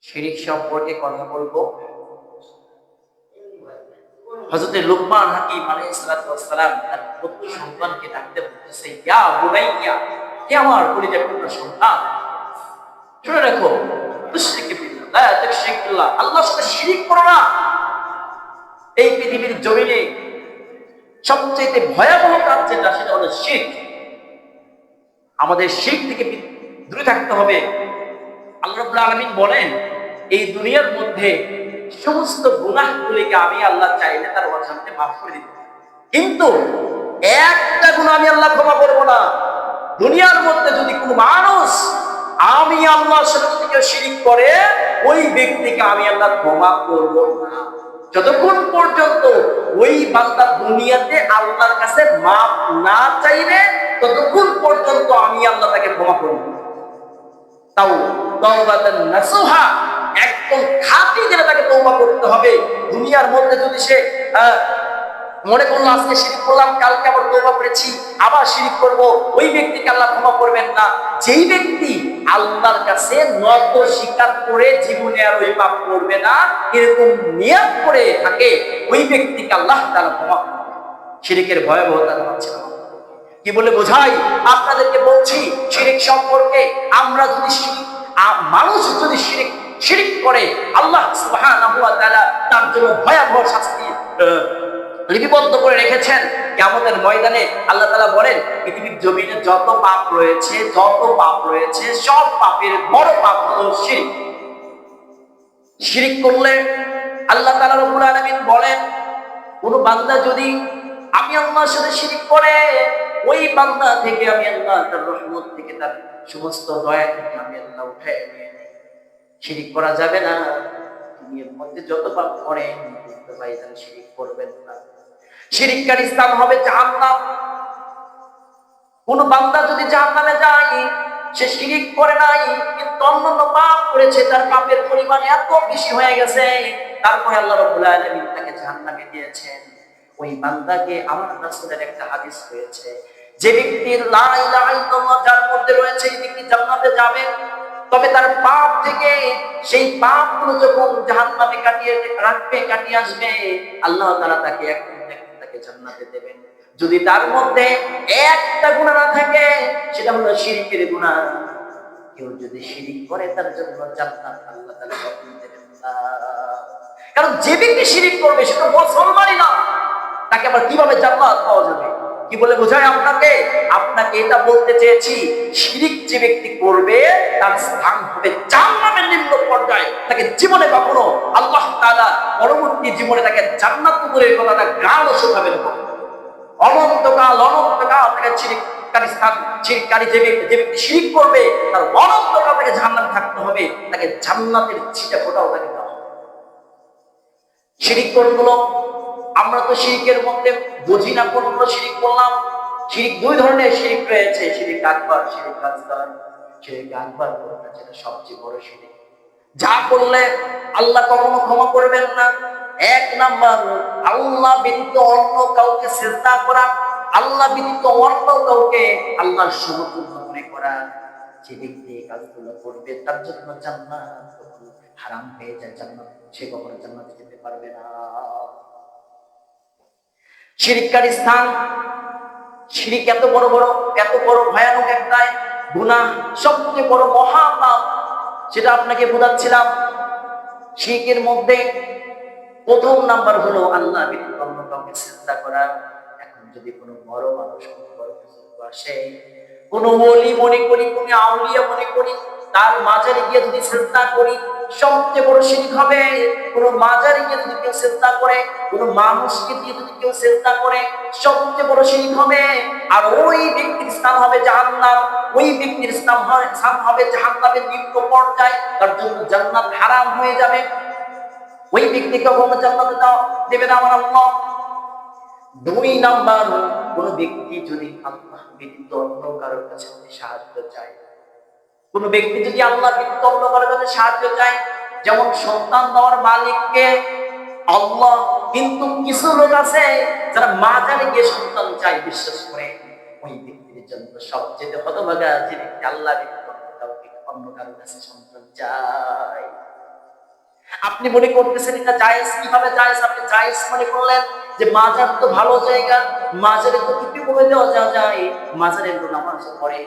শিরিক সম্পর্কে কথা বলবো। হযরত লুকমান হাকিম আলাইহিস সালাম তার পুত্র সন্তানকে ডাকতে বলতেছে, ইয়া বুনাইয়া, হে আমার কলিজার টুকরা সন্তান, শুনে রাখো, তুশরিক বিল্লাহ, লা তুশরিক বিল্লাহ, আল্লাহর সাথে শিরিক করো না। এই পৃথিবীর জমিনে সবচেয়ে ভয়াবহ কাজ যেটা, সেটা হলো শিরক। আমাদের শিরক থেকে দূরে থাকতে হবে। আল্লাহ রাব্বুল আলামিন বলেন, এই দুনিয়ার মধ্যে সমস্ত গুনাহগুলিকে আমি আল্লাহ চাইলে তার অজান্তে মাফ করে দিতে পারি, কিন্তু একটা গুনাহ আমি আল্লাহ ক্ষমা করব না। দুনিয়ার মধ্যে যদি কোনো মানুষ আমি আল্লাহর সাথে যদি কেউ শিরক করে, ওই ব্যক্তিকে আমি আল্লাহ ক্ষমা করব না, যতক্ষণ পর্যন্ত ওই বান্দা দুনিয়াতে আল্লাহর কাছে মাফ না চাইবে, ততক্ষণ পর্যন্ত আমি আল্লাহ তাকে ক্ষমা করব না। তাও তাওবাতান নাসুহা, একদম খাঁটি যেটা তাকে তওবা করতে হবে। দুনিয়ার মধ্যে যদি সে মনে করলো আজকে শিরক করলাম, কালকে আবার তওবা করেছি, আবার শিরক করব, ওই ব্যক্তিকে আল্লাহ ক্ষমা করবেন না। যেই ব্যক্তি আল্লাহর কাছে নত স্বীকার করে জীবনে আর ওই পাপ করবে না, এরকম নিয়ত করে থাকে, ওই ব্যক্তিকে আল্লাহ তাআলা ক্ষমা করবেন। শিরকের ভয়াবহতা জানাচ্ছেন কি বলে বোঝাই আপনাদেরকে বলছি। শিরক সম্পর্কে আমরা যদি মানুষ যদি শিরক করে, আল্লাহ সুবহানাহু ওয়া তাআলা তার জন্য ভয়াবহ শাস্তি লিপিবদ্ধ করে রেখেছেন। কিয়ামতের ময়দানে আল্লাহ তাআলা বলেন, পৃথিবীর জমিনে যত পাপ রয়েছে, সব পাপের বড় পাপ হলো শিরক। শিরক করলে আল্লাহ তাআলা রব্বুল আলামিন বলেন, কোন বান্দা যদি আমি আল্লাহর সাথে শিরক করে, ওই বান্দা থেকে আমি আল্লাহ তার রহমত থেকে, তার সমস্ত দয়া থেকে আমি আল্লাহ উঠায় নিয়ে নেই। শিরক করা যাবে না। দুনিয়ার মধ্যে যত পাপ করেন, কিন্তু ভাইজান শিরক করবেন না। শিরককারী স্থান হবে জাহান্নাম। কোন বান্দা যদি জাহান্নামে যায়, সে শিরক করে নাই, কিন্তু অন্যান্য পাপ করেছে, তার পাপের পরিমাণ এত বেশি হয়ে গেছে, তারপরে আল্লাহ রাব্বুল আলামিন তাকে জাহান্নামে দিয়েছেন। ওই বান্দাকে আমার রাসূলের একটা হাদিস রয়েছে, যে ব্যক্তির লা ইলাহা ইল্লাল্লাহ যার মধ্যে রয়েছে, এই ব্যক্তি জান্নাতে যাবে, তবে তার পাপ থেকে সেই পাপগুলো যখন জাহান্নামে কাটিয়ে আসবে, আল্লাহ তাআলা তাকে তাকে জান্নাতে দেবেন। যদি তার মধ্যে একটা গুনাহ না থাকে, সেটা হলো শিরকের গুনাহ। কেউ যদি শিরক করে, তার জন্য জান্নাত আল্লাহ তাআলা কখনো দেবেন না। কারণ যে ব্যক্তি শিরক করবে, সে তো মুসলমানই না, তাকে আবার কিভাবে জান্নাত পাওয়া যাবে? কি বলে বোঝায় আপনাকে এটা বলতে চেয়েছি, শিরক যে ব্যক্তি করবে, তার স্থান হবে জাহান্নামের নিম্ন পর্যায়ে। তাকে জীবনে কখনো আল্লাহ তাআলা পরবর্তী জীবনে তাকে জান্নাত দূরের কথাটা গানও শোনাবেন না। অনন্তকাল তাকে শিরককারী যে ব্যক্তি শিরক করবে, তার অনন্তকাল তাকে জাহান্নামে থাকতে হবে, তাকে জান্নাতের ছিটা ফোঁটাও তাকে দেওয়া হবে। শিরক কোনগুলো? আমরা তো শিরকের মধ্যে বুঝি না কোনগুলো শিরক করলাম। শিরক দুই ধরনের শিরক রয়েছে, শিরক আকবার, শিরক আসগর। শিরক আকবার কোনটা? যেটা সবচেয়ে বড় শিরক, যা করলে আল্লাহ কখনো ক্ষমা করবেন না। এক নাম্বার, আল্লাহ ব্যতীত অন্য কাউকে সিজদা করা, আল্লাহ ব্যতীত অন্য কাউকে আল্লাহর সমতুল্য মনে করা। যে ব্যক্তি এই কাজগুলো করবে, তার জন্য জান্নাত কখনো হারাম হয়ে যায়, সে কখনো জান্নাতে যেতে পারবে না। শিরককারী স্থান, শিরক এত বড় ভয়ানক একটা গুনাহ, সবচেয়ে বড় মহাপাপ, সেটা আপনাকে বোঝাচ্ছিলাম। শিরকের মধ্যে প্রথম নাম্বার হলো আল্লাহ ব্যতীত অন্য কাউকে সিজদা করা। এখন যদি কোনো বড় মানুষ, কোনো বড় বুজুর্গ আসে, কোনো ওলি মনে করি, কোনো আউলিয়া মনে করি, তার মাজারে গিয়ে যদি সিজদা করি, সবচেয়ে বড় শিরক হবে। কোনো মাজারে গিয়ে যদি কেউ সিজদা করে, কোনো মানুষকে দিয়ে যদি কেউ সিজদা করে, সবচেয়ে বড় শিরক হবে। আর ওই ব্যক্তির স্থান হবে জাহান্নাম, ওই ব্যক্তির স্থান হবে জাহান্নামের নিম্ন পর্যায়, তার জন্য জান্নাত হারাম হয়ে যাবে। ওই ব্যক্তিকে কখনো জান্নাতে দেবে না আমার আল্লাহ। দুই নাম্বার, কোন ব্যক্তি যদি আল্লাহ ব্যতীত অন্য কারোর কাছে সাহায্য চায়, কোন ব্যক্তি যদি আল্লাহ ব্যতীত অন্য কারোর কাছে সাহায্য চায়, যেমন সন্তান দেওয়ার মালিককে আল্লাহ, কিন্তু কিছু লোক আছে যারা মাজারে গিয়ে সন্তান চায়, বিশ্বাস করে, ওই ব্যক্তির জন্য সবচেয়ে হতভাগা যে ব্যক্তি আল্লাহ ব্যতীত অন্য কারোর কাছে সন্তান চায়। আপনি মনে করতেছেন এটা জায়েজ। কিভাবে জায়েজ? আপনি জায়েজ মনে করলেন যে মাজার তো ভালো জায়গা, মাজারে তো টুপি পরে দেওয়া যায়, মাজারে তো নামাজ পড়ে,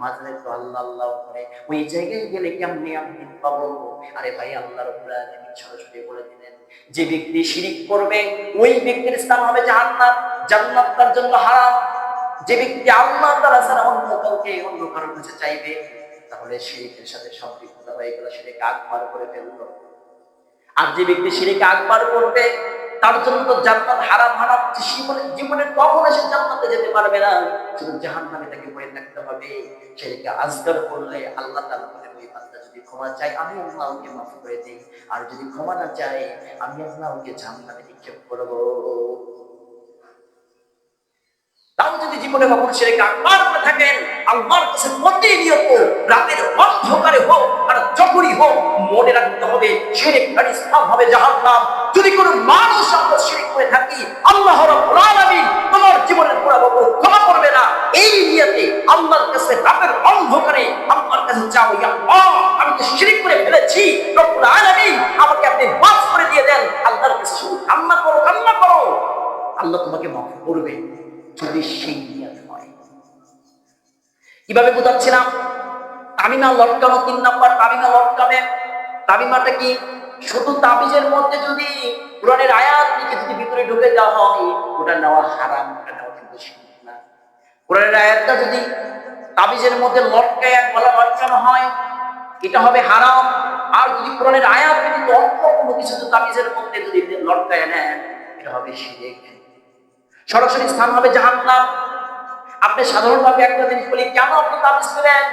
মাজারে তো আল্লাহ আল্লাহ করে, ওই জায়গায় গেলে কেমনে আমি দিন পাবো? আরে ভাই, আল্লাহ রাব্বুল আলামিন সরাসরি বলে দিলেন, যে ব্যক্তি শিরিক করবে ওই ব্যক্তির স্থান হবে জাহান্নাম, জান্নাত তার জন্য হারাম। যে ব্যক্তি আল্লাহ তাআলা ছাড়া অন্য কাউকে, অন্য কারোর কাছে চাইবে, তাহলে শিরিকের সাথে সম্পৃক্ত হয়ে গেল, সেটাকে আকবার করে ফেললো। আর যে ব্যক্তি শিরকে আকবার করবে তার জন্য তো জান্নাত হারাম। হারাম জীবনে কখনো সে জান্নাতে যেতে পারবে না, শুধু জাহান্নামে তাকে পড়ে থাকতে হবে। শিরকে আসগর করলে আল্লাহ তাআলা বলেন, ওই বান্দা যদি ক্ষমা চায় আমি আল্লাহ ওকে মাফ করে দেই, আর যদি ক্ষমা না চায় আমি আল্লাহ ওকে জাহান্নামে নিক্ষেপ করব। তাও যদি জীবনে কখনো শিরকে আকবার করে থাকেন, আল্লাহর কাছে প্রতিনিয়ত রাতের অন্ধকারে হোক আর যখনই হোক মনে রাখতে হবে শিরকের স্থান হবে জাহান্নাম। যদি কোনো মানুষ আমরা শিরক করে থাকি, আল্লাহ রাব্বুল আলামিন তোমার জীবনের গুনাহ ক্ষমা করবে না। এই নিয়তে আল্লাহর কাছে রাতের অন্ধকারে আল্লাহর কাছে চাও, ইয়া আল্লাহ আমি তো শিরক করে ফেলেছি, রব্বুল আলামিন আমাকে আপনি মাফ করে দিয়ে দেন। আল্লাহর কাছে শুধু কান্না করো, কান্না করো, আল্লাহ তোমাকে মাফ করবে যদি সেই নিয়ত হয়। কিভাবে বুঝাচ্ছিলাম? তামিমা লটকানো, 3 নাম্বার তামিমা লটকাবে। তামিমাটা কি? শুধু তাবিজের মধ্যে যদি কোরআনের আয়াত লিখে যদি ভিতরে ঢুকে দেওয়া হয়, ওটা নেওয়া হারাম, ওটা নেওয়া কিন্তু শিরক না। কোরআনের আয়াতটা যদি তাবিজের মধ্যে লটকায় গলা লটকানো হয়, এটা হবে হারাম। আর যদি কোরআনের আয়াত ব্যতীত অন্য কোনো কিছু তাবিজের মধ্যে যদি লটকায় নেন, এটা হবে শিরক। সরাসরি স্থান হবে জাহান্নাম। আপনি সাধারণভাবে একটা জিনিস বলি, কেন আপনি তাবিজ করেন?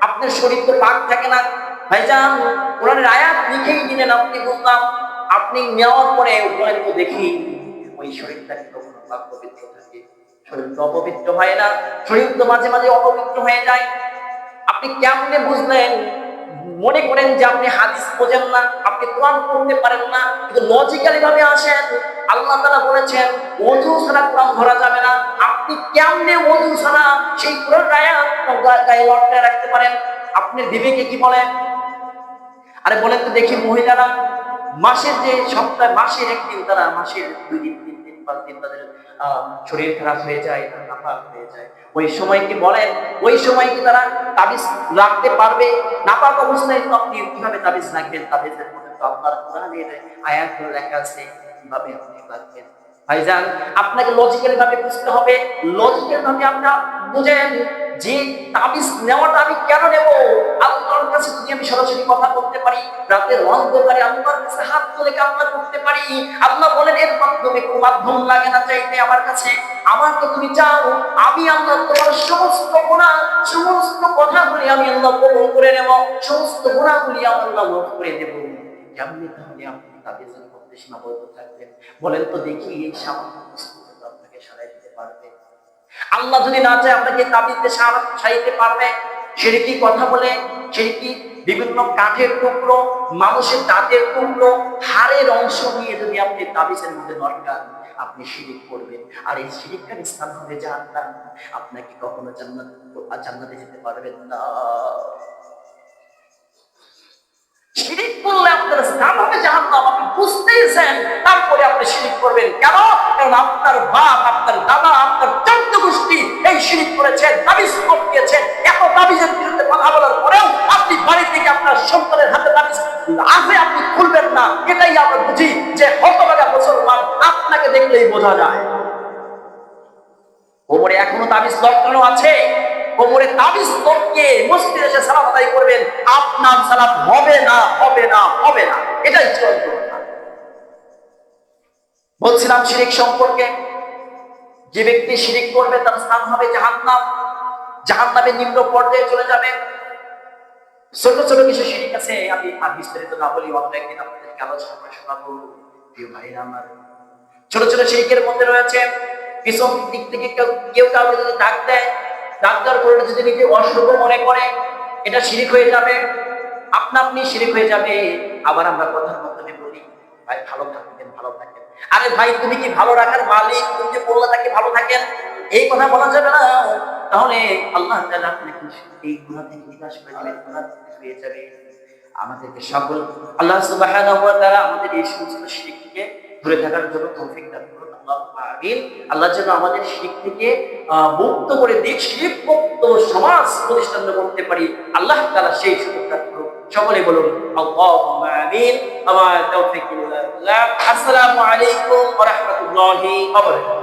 আপনার শরীর তো পাক থাকে না। ভাইজান, কোরআনের আয়াত লিখেই দিলেন, আপনি বুঝলাম, আপনি নেওয়ার পরে বলেন তো দেখি ওই শরীরটা কখনো পাক পবিত্র থাকে? শরীর তো অপবিত্র হয় না, শরীর তো মাঝে মাঝে অপবিত্র হয়ে যায়। আপনি কেমনে বুঝলেন? মনে করেন যে আপনি হাদিস বোঝেন না, আপনি কোরআন পড়তে পারেন না, কিন্তু লজিক্যালি ভাবে আসেন। আল্লাহ তাআলা বলেছেন ওযু ছাড়া কোরআন ধরা যাবে না। আপনি কেমনে ওযু ছাড়া সেই কোরআন আয়াত গায়ে লটকায় রাখতে পারেন? আপনার বিবেকে কি বলে? আরে বলেন তো দেখি, মহিলারা মাসের যে সপ্তাহে মাসের একদিন, তারা মাসের 2 দিন 3 দিন 5 দিন তাদের শরীর খারাপ হয়ে যায়, তারা নাপাক হয়ে যায়, ওই সময় কি বলেন, ওই সময় কি তারা তাবিজ রাখতে পারবে? নাপাক অবস্থায় তো আপনি কিভাবে তাবিজ রাখবেন? তাবিজের মধ্যে তো আপনার কোরআনের আয়াতগুলো লেখা আছে, কিভাবে আপনি রাখবেন? ভাইজান, আপনাকে লজিক্যালি ভাবে বুঝতে হবে। লজিক্যাল ভাবে আপনি বুঝেন যে তাবিজ নেওয়াটা আমি কেন নেব? আল্লাহর কাছে যদি আমি সরাসরি কথা বলতে পারি, রাতের অন্ধকারে আল্লাহর কাছে হাত তুলে কান্না করতে পারি, আল্লাহ বলেন এর মাধ্যমে কোনো মাধ্যম লাগে না চাইতে আমার কাছে, আমাকে তুমি চাও, আমি আল্লাহ তোমার সমস্ত গুনাহ, সমস্ত কথাগুলি আমি আল্লাহ কবুল করে নেব, সমস্ত গুনাহগুলি আমি আল্লাহ মাফ করে দেব। কেমনি তাহলে আপনি তাবিজের মধ্যে সীমাবদ্ধ থাকবেন? বলেন তো দেখি, এই সামান্য বস্তু আপনাকে সারাই দিতে পারবে? আল্লাহ যদি না চায় আপনাকে তাবিজে সারাইতে পারবে? শিরকি কথা বলে, শিরকি বিভিন্ন কাঠের টুকরো, মানুষের দাঁতের টুকরো, হাড়ের অংশ নিয়ে যদি আপনি তাবিজের মধ্যে লটকান, আপনি শিরিক করবেন। আর এই শিরিকের স্থান হবে জাহান্নাম। আপনাকে কখনো জান্নাতে যেতে পারবেন না। শিরিক করলে আপনার স্থান হবে জাহান্নাম, আপনি বুঝতেইছেন, তারপরে আপনি শিরিক করবেন কেন? কারণ আপনার বাপ, আপনার দাদা, আপনার 14 গোষ্ঠী এই শিরিক করেছেন, তাবিজ দিয়েছেন। এত তাবিজের বিরুদ্ধে কথা বলার পরেও আপনি বাড়ি থেকে আপনার সন্তানের হাতে তাবিজ আছে, আপনি খুলবেন না। এটাই আমরা বুঝি যে হতভাগা মুসলমান, আপনাকে দেখলেই বোঝা যায়। কোমরে এখনো তাবিজ লটকানো আছে, কোমরে তাবিজ লটকে মসজিদে এসে সালাত আদায় করবেন, আপনার সালাত হবে না, হবে না, হবে না। এটাই চূড়ান্ত কথা। বলছিলাম শিরিক সম্পর্কে, যে ব্যক্তি শিরিক করবে তার স্থান হবে জাহান্নাম, জাহান্নামের নিম্ন পর্যায়ে চলে যাবে। ছোট ছোট কিছু শিরিক আছে, আমি আর বিস্তারিত না বলি, অন্য একদিন আপনাদেরকে আলোচনা করে শোনাবো। প্রিয় ভাইরা আমার, ছোট ছোট শিরিকের মধ্যে রয়েছে, পিছন দিক থেকে কেউ কাউকে যদি ডাক দেয়, ডাক দেওয়ার পরে যদি নিজে অশুভ মনে করে, এটা শিরিক হয়ে যাবে, আপনা আপনি শিরিক হয়ে যাবে। আবার আমরা কথার মাধ্যমে বলি, ভাই ভালো থাকবেন, ভালো থাকেন। আরে ভাই, তুমি কি ভালো রাখার মালিক? তুমি যে বললে তাকে ভালো থাকেন, এই কথা বলা যাবে না। তাহলে আল্লাহ তাআলা আপনাকে এই গুনাহ থেকে বিনাশ করে দিবেন, গুনাহ হয়ে যাবে। আমাদেরকে সকল আল্লাহ সুবহানাহু ওয়া তাআলা আমাদের এই সমস্ত শিরক থেকে দূরে থাকার জন্য তৌফিক দান করুন। আল্লাহুম্মা আমিন। আল্লাহ যেন আমাদের শিরক থেকে মুক্ত করে দিক শিরক মুক্ত সমাজ প্রতিষ্ঠা করতে পারি, আল্লাহ তাআলা সেই সুযোগ দান করুন। সকলে বলুন আল্লাহুম্মা আমিন। আমার তৌফিক ইল্লা বিল্লাহ। আসসালামু আলাইকুম ওয়া রাহমাতুল্লাহি ওয়া বারাকাতুহু।